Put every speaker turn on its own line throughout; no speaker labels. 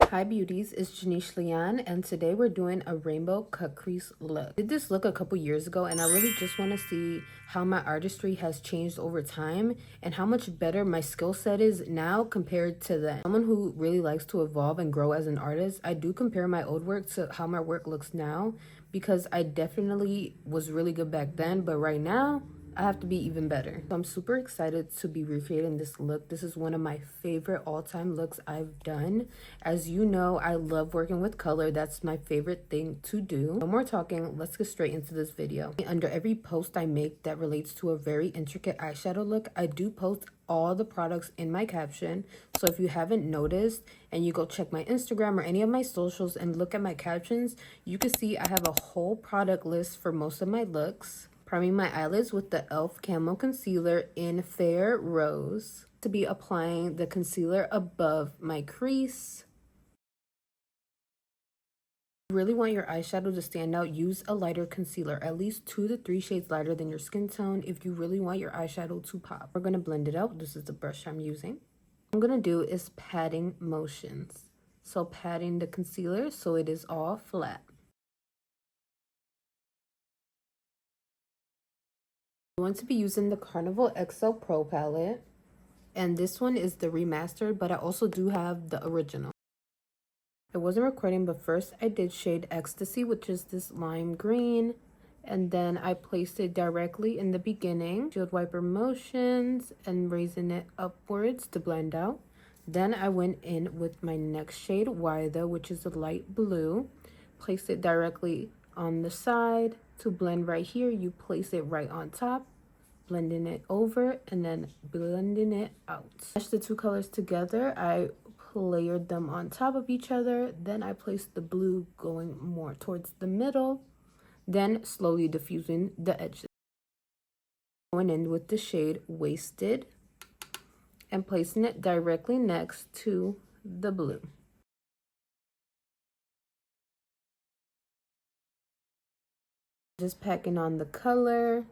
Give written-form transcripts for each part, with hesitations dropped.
Hi beauties, it's Janice Leon and today we're doing a rainbow cut crease look. I did this look a couple years ago and I really just want to see how my artistry has changed over time and how much better my skill set is now compared to then. Someone who really likes to evolve and grow as an artist, I do compare my old work to how my work looks now because I definitely was really good back then, but right now I have to be even better. So I'm super excited to be recreating this look. This is one of my favorite all-time looks I've done. As you know, I love working with color. That's my favorite thing to do. No more talking, let's get straight into this video. Under every post I make that relates to a very intricate eyeshadow look, I do post all the products in my caption. So if you haven't noticed and you go check my Instagram or any of my socials and look at my captions, you can see I have a whole product list for most of my looks. Priming my eyelids with the e.l.f. Camo Concealer in Fair Rose. To be applying the concealer above my crease. If you really want your eyeshadow to stand out, use a lighter concealer, at least 2 to 3 shades lighter than your skin tone if you really want your eyeshadow to pop. We're going to blend it out. This is the brush I'm using. What I'm going to do is patting motions. So patting the concealer so it is all flat. I'm going to be using the Carnival XL Pro palette. And this one is the remastered, but I also do have the original. I wasn't recording, but first I did shade Ecstasy, which is this lime green. And then I placed it directly in the beginning. Shield wiper motions and raising it upwards to blend out. Then I went in with my next shade, Wither, which is a light blue. Placed it directly on the side. To blend right here, you place it right on top. Blending it over and then blending it out. Match the two colors together. I layered them on top of each other. Then I placed the blue going more towards the middle. Then slowly diffusing the edges. Going in with the shade Wasted and placing it directly next to the blue. Just packing on the color,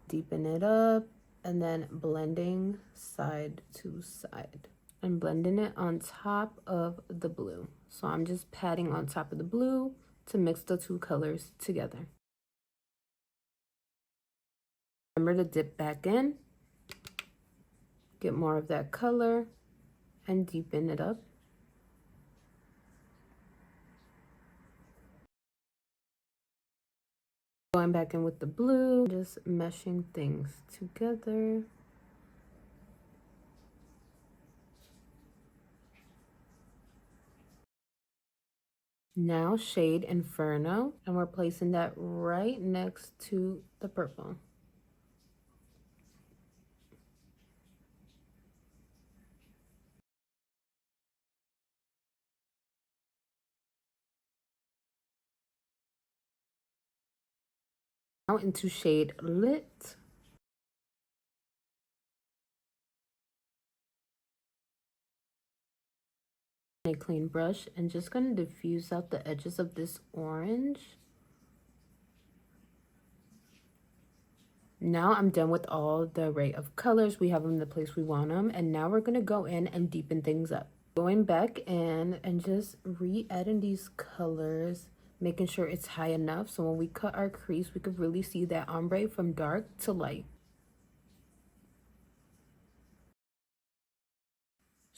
deepen it up, and then blending side to side. And blending it on top of the blue. So I'm just patting on top of the blue to mix the two colors together. Remember to dip back in, get more of that color, and deepen it up. Going back in with the blue, just meshing things together. Now shade Infurno, and we're placing that right next to the purple. Now into shade Lit. A clean brush and just going to diffuse out the edges of this orange. Now I'm done with all the array of colors. We have them in the place we want them. And now we're going to go in and deepen things up. Going back in and just re-adding these colors, making sure it's high enough. So when we cut our crease, we could really see that ombre from dark to light.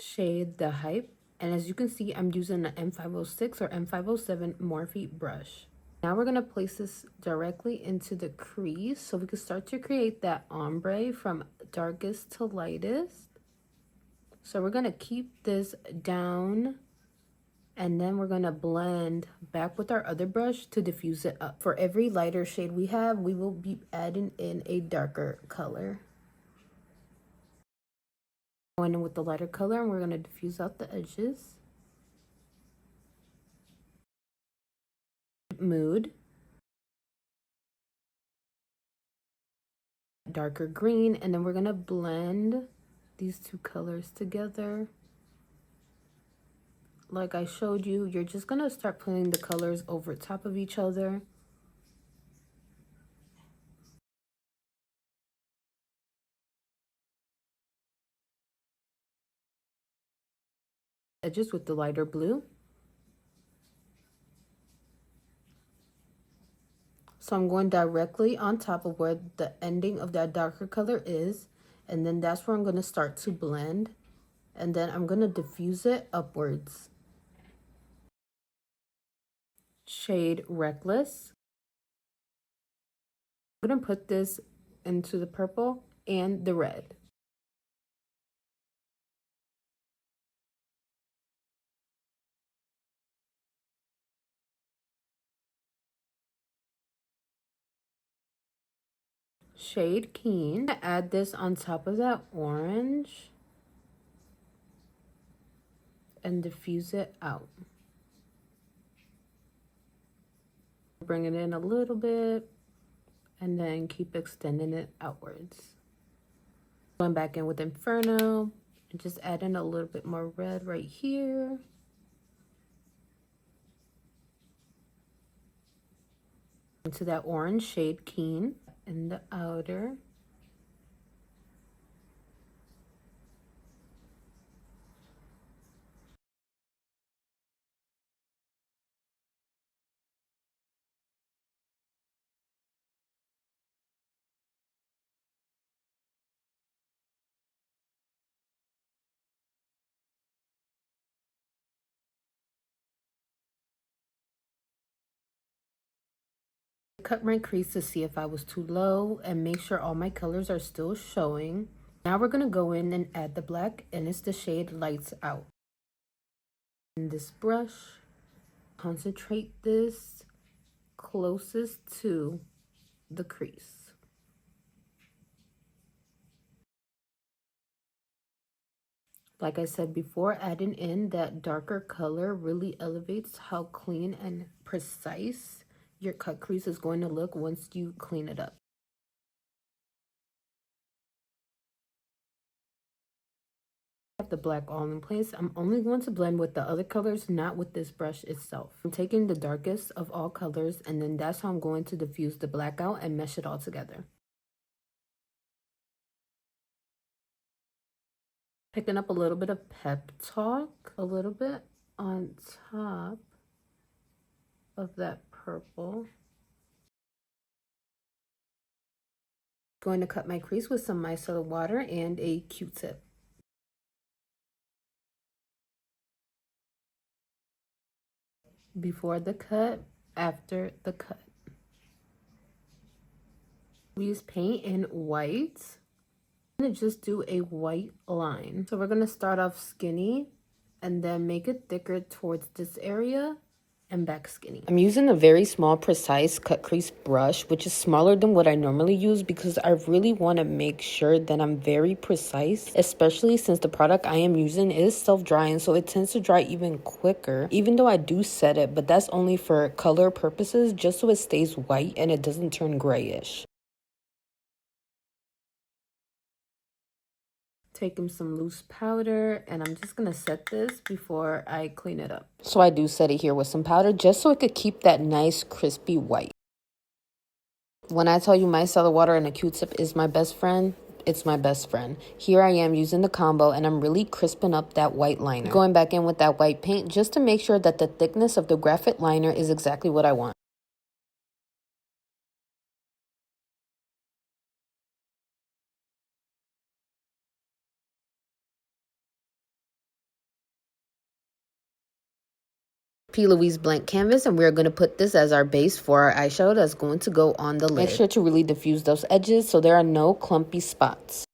Shade the Hype. And as you can see, I'm using an M506 or M507 Morphe brush. Now we're going to place this directly into the crease so we can start to create that ombre from darkest to lightest. So we're going to keep this down and then we're going to blend back with our other brush to diffuse it up. For every lighter shade we have, we will be adding in a darker color. Going in with the lighter color and we're going to diffuse out the edges. Mood. Darker green, and then we're going to blend these two colors together. Like I showed you, you're just going to start putting the colors over top of each other. Edges with the lighter blue. So I'm going directly on top of where the ending of that darker color is. And then that's where I'm going to start to blend. And then I'm going to diffuse it upwards. Shade Reckless. I'm going to put this into the purple and the red. Shade Keen. Add this on top of that orange and diffuse it out. Bring it in a little bit and then keep extending it outwards. Going back in with Inferno and just add in a little bit more red right here. Into that orange shade Keen in the outer. Cut my crease to see if I was too low and make sure all my colors are still showing. Now we're going to go in and add the black, and it's the shade Lights Out. In this brush, concentrate this closest to the crease. Like I said before, adding in that darker color really elevates how clean and precise your cut crease is going to look once you clean it up. Have the black all in place. I'm only going to blend with the other colors, not with this brush itself. I'm taking the darkest of all colors, and then that's how I'm going to diffuse the black out and mesh it all together. Picking up a little bit of Pep Talk, a little bit on top of that purple. Going to cut my crease with some micellar water and a Q-tip. Before the cut, after the cut. We use paint in white. I'm going to just do a white line. So we're going to start off skinny and then make it thicker towards this area and back skinny. I'm using a very small, precise cut crease brush, which is smaller than what I normally use because I really want to make sure that I'm very precise, especially since the product I am using is self-drying, so it tends to dry even quicker, even though I do set it, but that's only for color purposes, just so it stays white and it doesn't turn grayish. Taking some loose powder, and I'm just gonna set this before I clean it up. So I do set it here with some powder just so it could keep that nice crispy white. When I tell you micellar water and a Q-tip is my best friend, it's my best friend. Here I am using the combo, and I'm really crisping up that white liner. Going back in with that white paint just to make sure that the thickness of the graphite liner is exactly what I want. P. Louise blank canvas, and we're going to put this as our base for our eyeshadow that's going to go on the lid. Make sure to really diffuse those edges so there are no clumpy spots.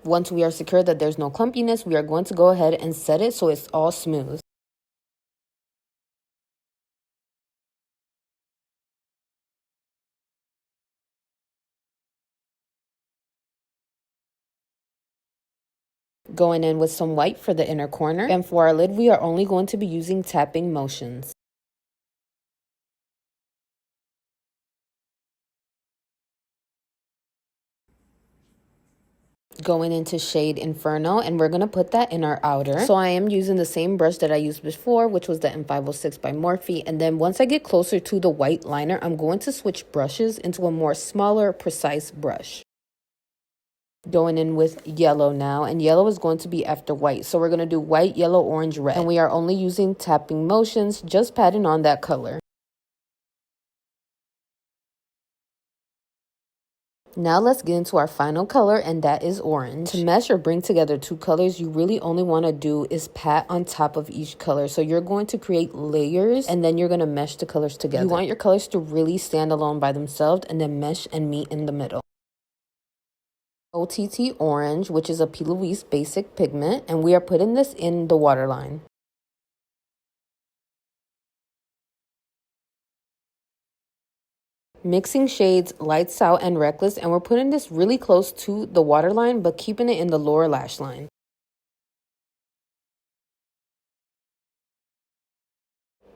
Once we are secure that there's no clumpiness, we are going to go ahead and set it so it's all smooth. Going in with some white for the inner corner, and for our lid we are only going to be using tapping motions. Going into shade Inferno, and we're going to put that in our outer. So I am using the same brush that I used before, which was the M506 by Morphe, and then once I get closer to the white liner, I'm going to switch brushes into a more smaller, precise brush. Going in with yellow now, and yellow is going to be after white. So we're going to do white, yellow, orange, red. And we are only using tapping motions, just patting on that color. Now let's get into our final color, and that is orange. To mesh or bring together two colors, you really only want to do is pat on top of each color. So you're going to create layers, and then you're going to mesh the colors together. You want your colors to really stand alone by themselves and then mesh and meet in the middle. OTT orange, which is a P. Louise basic pigment, and we are putting this in the waterline. Mixing shades Lights Out and Reckless, and we're putting this really close to the waterline but keeping it in the lower lash line.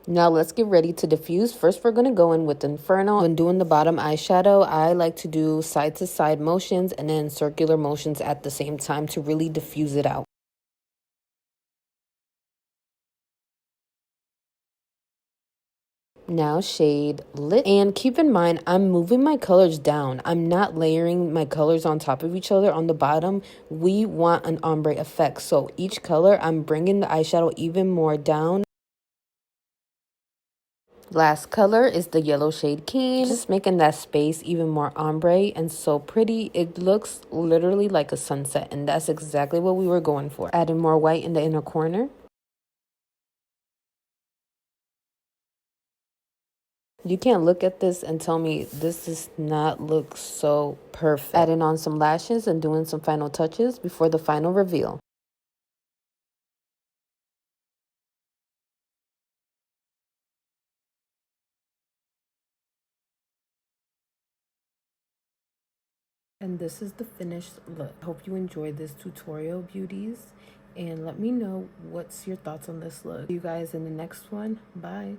Now let's get ready to diffuse. First, we're going to go in with Inferno. When doing the bottom eyeshadow, I like to do side-to-side motions and then circular motions at the same time to really diffuse it out. Now shade Lit, and keep in mind I'm moving my colors down. I'm not layering my colors on top of each other on the bottom. We want an ombre effect, so each color I'm bringing the eyeshadow even more down. Last color is the yellow shade Keen, just making that space even more ombre and so pretty. It looks literally like a sunset, and that's exactly what we were going for. Adding more white in the inner corner. You can't look at this and tell me this does not look so perfect. Adding on some lashes and doing some final touches before the final reveal. And this is the finished look. Hope you enjoyed this tutorial, beauties. And let me know what's your thoughts on this look. See you guys in the next one. Bye.